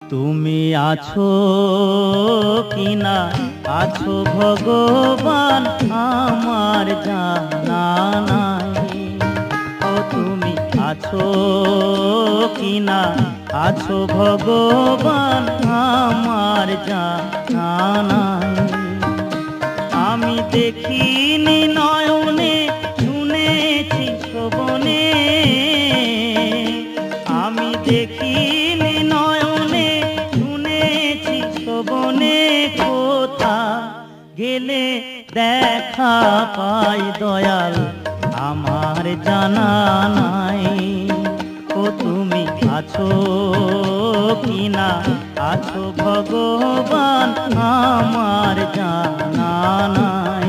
তুমি আছো কিনা আছো ভগবান আমার জানা নাই। ও তুমি আছো কিনা আছো ভগবান আমার জানা নাই। আমি দেখিনি নয়নে শুনেছি শ্রবণে, আমি দেখিনি নয়নে শুনেছি শ্রবণে, কোথা গেলে দেখা পাই দয়াল আমার জানা নাই। ও তুমি আছো কিনা আছো ভগবান আমার জানা নাই।